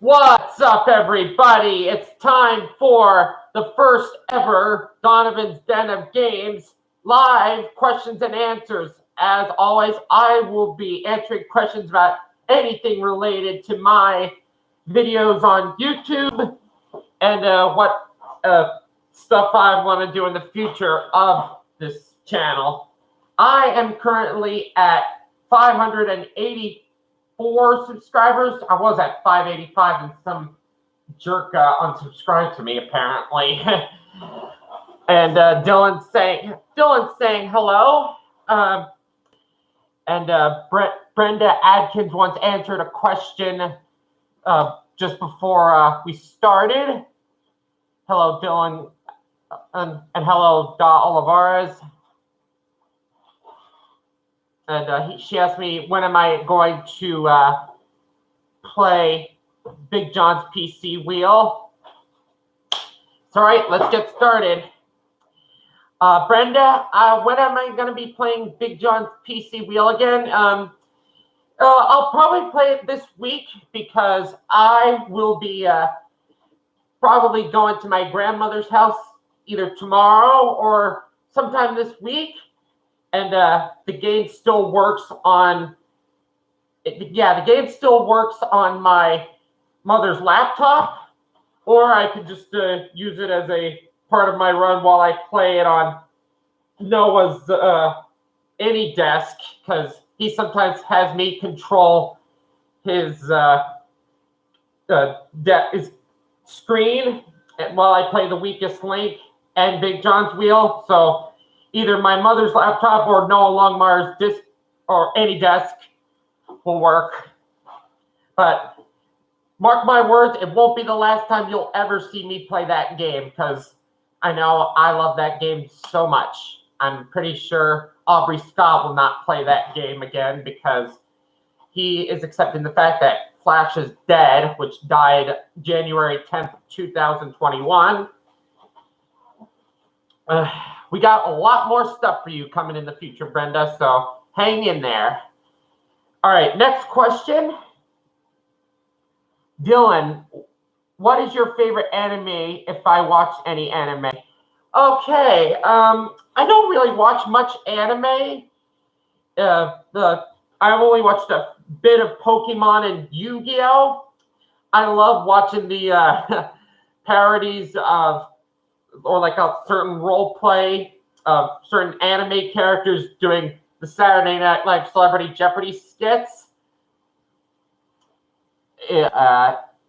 What's up, everybody? It's time for the first ever Donovan's Den of Games live questions and answers. As always, I will be answering questions about anything related to my videos on YouTube and what stuff I want to do in the future of this channel. I am currently at 584 subscribers. I was at 585 and some jerk unsubscribed to me apparently. And Dylan's saying hello. Brenda Adkins once answered a question just before we started. Hello, Dylan, and hello, Da Olivares. And she asked me, when am I going to play Big John's PC Wheel? It's all right, let's get started. Brenda, when am I going to be playing Big John's PC Wheel again? I'll probably play it this week because I will be probably going to my grandmother's house either tomorrow or sometime this week. And the game still works on. The game still works on my mother's laptop, or I could just use it as a part of my run while I play it on Noah's any desk, because he sometimes has me control his his screen while I play the Weakest Link and Big John's Wheel. So either my mother's laptop or Noah Longmire's disk or any desk will work. But mark my words, it won't be the last time you'll ever see me play that game, because I know I love that game so much. I'm pretty sure Aubrey Scott will not play that game again because he is accepting the fact that Flash is dead, which died January 10th, 2021. We got a lot more stuff for you coming in the future, Brenda, so hang in there. All right, next question. Dylan, what is your favorite anime if I watch any anime? Okay, I don't really watch much anime. I've only watched a bit of Pokemon and Yu-Gi-Oh! I love watching the parodies of, or like a certain role play of certain anime characters doing the Saturday Night Live Celebrity Jeopardy skits.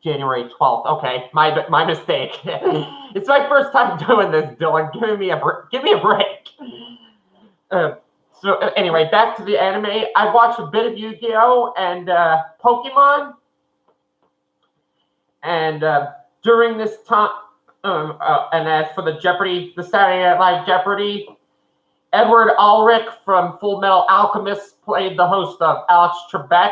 January 12th. Okay, my mistake. It's my first time doing this, Dylan. Give me a break. So anyway, back to the anime. I watched a bit of Yu-Gi-Oh! And Pokemon. And during this time, and as for the Jeopardy, the Saturday Night Live Jeopardy, Edward Ulrich from Full Metal Alchemist played the host of Alex Trebek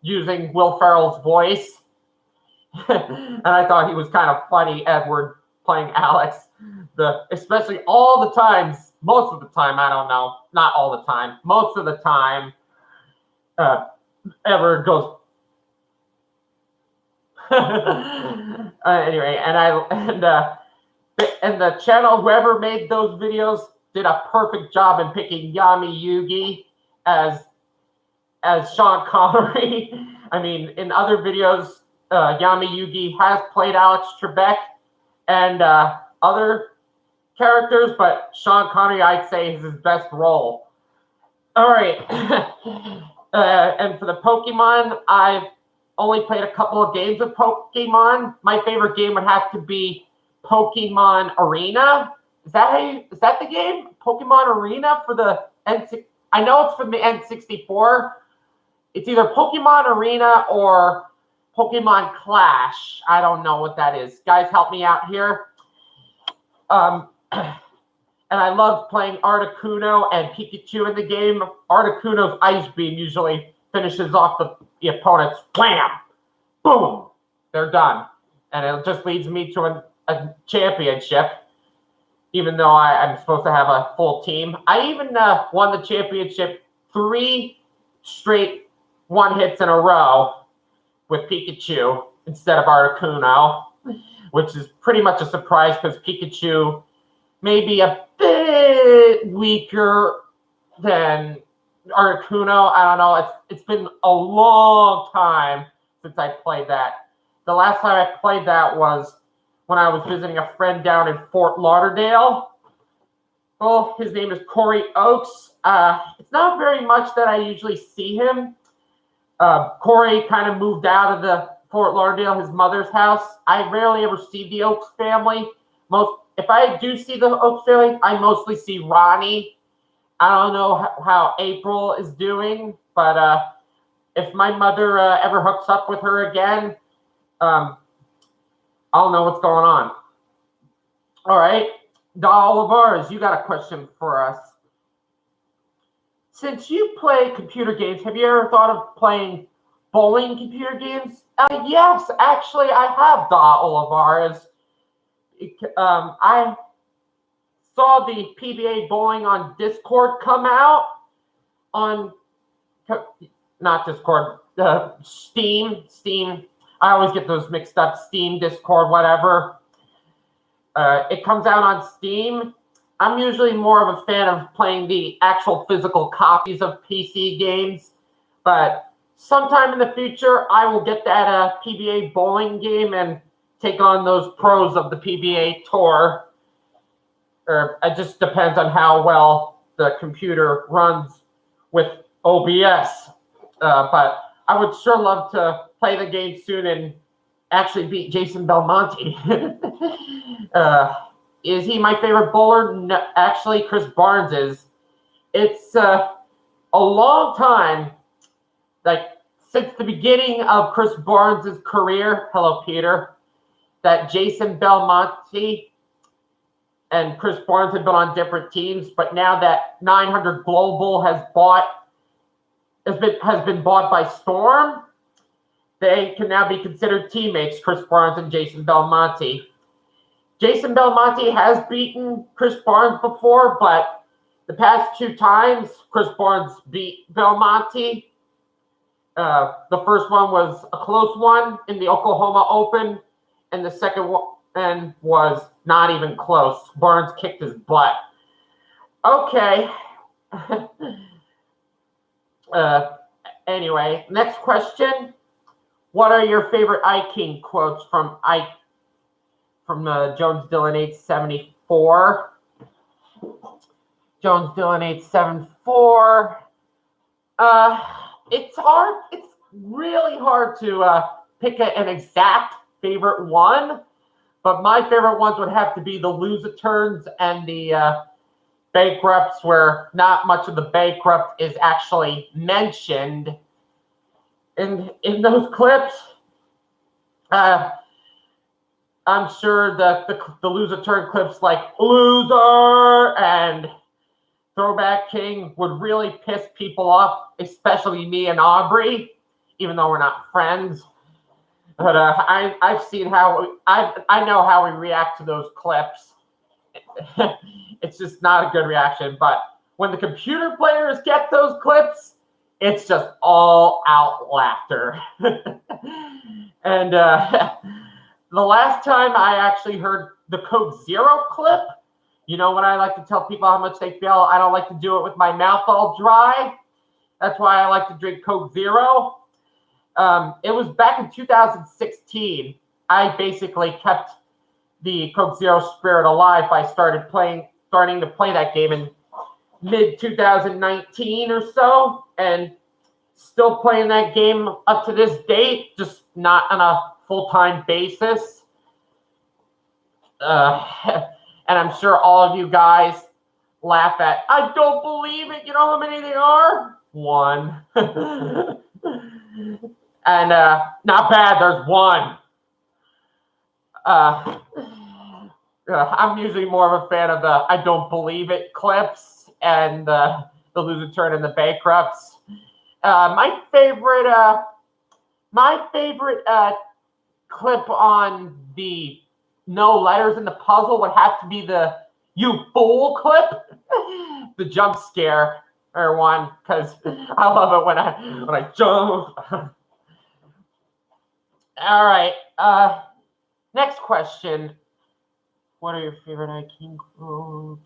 using Will Ferrell's voice. And I thought he was kind of funny, Edward playing Alex. Especially all the times, most of the time, I don't know, not all the time, most of the time, Edward goes. Anyway, and the channel, whoever made those videos, did a perfect job in picking Yami Yugi as Sean Connery. I mean, in other videos, Yami Yugi has played Alex Trebek and other characters, but Sean Connery, I'd say, is his best role. All right. And for the Pokemon, I've only played a couple of games of Pokemon. My favorite game would have to be Pokemon Arena. Is that the game? Pokemon Arena for the N6. I know it's from the N64. It's either Pokemon Arena or Pokemon Clash. I don't know what that is. Guys, help me out here. And I love playing Articuno and Pikachu in the game. Articuno's Ice Beam usually finishes off the opponent's wham, boom, they're done. And it just leads me to a championship, even though I'm supposed to have a full team. I even won the championship 3 straight one hits in a row with Pikachu. instead of Articuno, which is pretty much a surprise because Pikachu may be a bit weaker than Articuno. I don't know. It's been a long time since I played that. The last time I played that was when I was visiting a friend down in Fort Lauderdale. Well, his name is Corey Oakes. It's not very much that I usually see him. Corey kind of moved out of the Fort Lauderdale, his mother's house. I rarely ever see the Oakes family. If I do see the Oakes family, I mostly see Ronnie. I don't know how April is doing, but if my mother ever hooks up with her again, I'll know what's going on. All right, Olivares, you got a question for us. Since you play computer games, have you ever thought of playing bowling computer games? Yes, actually, I have, Olivares. I saw the PBA bowling on Discord come out on, not Discord, Steam. I always get those mixed up. Steam, Discord, whatever. It comes out on Steam. I'm usually more of a fan of playing the actual physical copies of PC games, but sometime in the future, I will get that PBA bowling game and take on those pros of the PBA Tour. Or it just depends on how well the computer runs with OBS. But I would sure love to play the game soon and actually beat Jason Belmonte. Is he my favorite bowler? No, actually, Chris Barnes is. It's a long time, like since the beginning of Chris Barnes' career, hello, Peter, that Jason Belmonte and Chris Barnes had been on different teams, but now that 900 Global has been bought by Storm, they can now be considered teammates, Chris Barnes and Jason Belmonte. Jason Belmonte has beaten Chris Barnes before, but the past 2 times, Chris Barnes beat Belmonte. The first one was a close one in the Oklahoma Open, and the second one was not even close. Barnes kicked his butt. Okay. Anyway, next question. What are your favorite iKing quotes from Jones Dillon 874? Jones Dillon 874. It's hard. It's really hard to pick an exact favorite one, but my favorite ones would have to be the lose-a-turns and the bankrupts, where not much of the bankrupt is actually mentioned in those clips. I'm sure that the lose-a-turn clips like Loser and Throwback King would really piss people off, especially me and Aubrey, even though we're not friends. But I've seen how I know how we react to those clips. It's just not a good reaction. But when the computer players get those clips, it's just all out laughter. And the last time I actually heard the Coke Zero clip, you know, when I like to tell people how much they feel, I don't like to do it with my mouth all dry. That's why I like to drink Coke Zero. It was back in 2016. I basically kept the Coke Zero spirit alive by starting to play that game in mid-2019 or so, and still playing that game up to this date, just not on a full-time basis. And I'm sure all of you guys laugh at, I don't believe it. You know how many they are? 1. And not bad, there's 1. I'm usually more of a fan of the I don't believe it clips and the lose-a-turn and the bankrupts. My favorite clip on the no letters in the puzzle would have to be the "you fool" clip, the jump scare or one, because I love it when I jump. All right. Next question. What are your favorite hiking roads?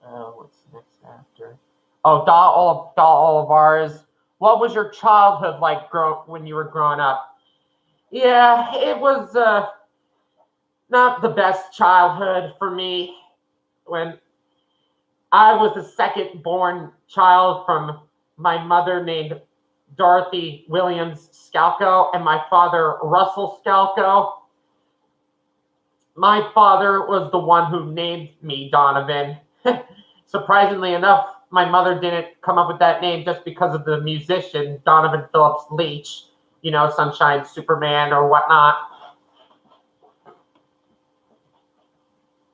What's next after? Oh, Doll Olivares. What was your childhood like when you were growing up? Yeah, it was not the best childhood for me. When I was the second born child from my mother named Dorothy Williams Scalco and my father Russell Scalco. My father was the one who named me Donovan. Surprisingly enough, my mother didn't come up with that name just because of the musician Donovan Phillips Leach, Sunshine Superman or whatnot.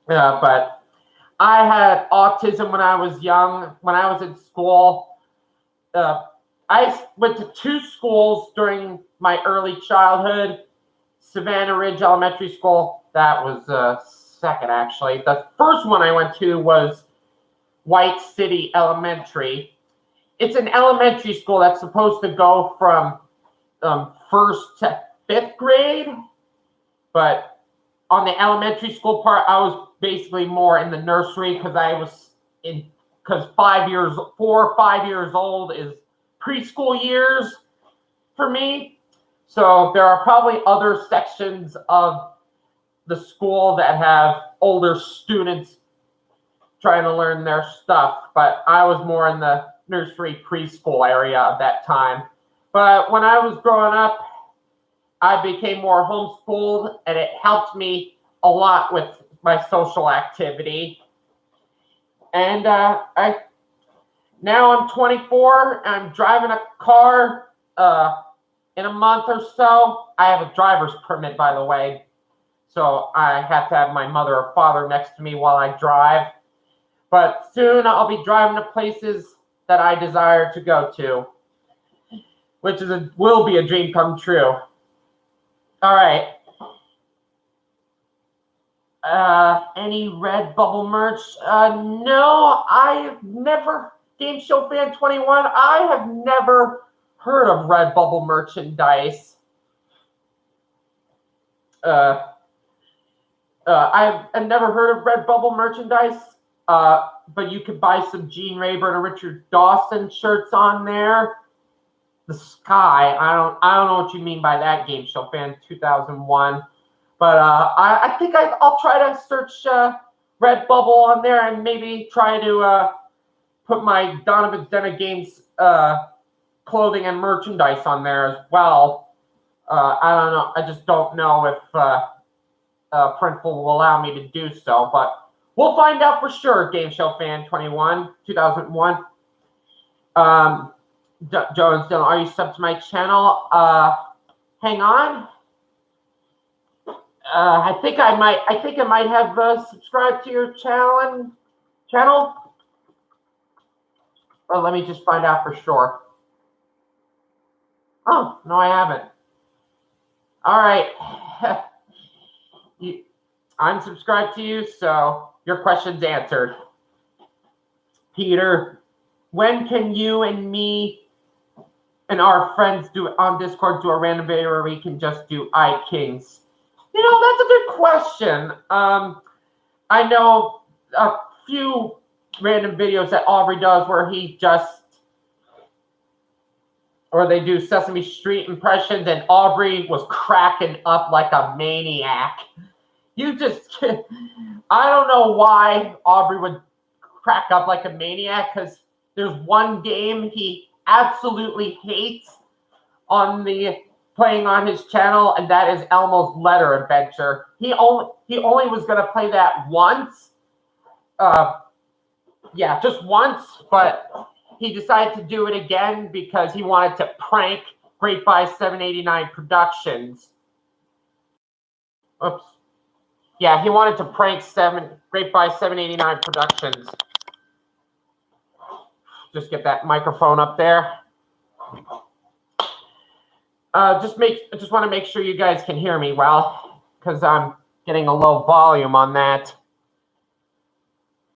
But I had autism when I was young. When I was in school, I went to 2 schools during my early childhood. Savannah Ridge Elementary School, that was second actually. The first one I went to was White City Elementary. It's an elementary school that's supposed to go from 1st to 5th grade, but on the elementary school part, I was basically more in the nursery because 4 or 5 years old is preschool years for me. So there are probably other sections of the school that have older students trying to learn their stuff, but I was more in the nursery preschool area of that time. But when I was growing up, I became more homeschooled, and it helped me a lot with my social activity. And now I'm 24. I'm driving a car. In a month or so, I have a driver's permit, by the way. So I have to have my mother or father next to me while I drive. But soon I'll be driving to places that I desire to go to, which will be a dream come true. All right. Any Redbubble merch? No, I've never, Game Show Fan 21, I have never heard of Redbubble merchandise. I've never heard of Redbubble merchandise, but you could buy some Gene Rayburn and Richard Dawson shirts on there. The Sky, I don't know what you mean by that, Game Show Fan 2001. But I think I'll try to search Redbubble on there and maybe try to put my Donovan's Den of Games clothing and merchandise on there as well. I don't know. I just don't know if Printful will allow me to do so. But we'll find out for sure, Game Show Fan 21, 2001. Jones, are you subbed to my channel? Hang on. I think I might have subscribed to your channel. Well, let me just find out for sure. Oh, no, I haven't. All right. I'm subscribed to you, so your question's answered. Peter, when can you and me and our friends on Discord do a random video where we can just do iKings? That's a good question. I know a few random videos that Aubrey does where they do Sesame Street impressions, and Aubrey was cracking up like a maniac. I don't know why Aubrey would crack up like a maniac, because there's one game he absolutely hates playing on his channel, and that is Elmo's Letter Adventure. He only was going to play that once. Just once, but he decided to do it again because he wanted to prank Great Buy 789 Productions. Oops. Yeah, he wanted to prank Great Buy 789 Productions. Just get that microphone up there. Just want to make sure you guys can hear me well, because I'm getting a low volume on that.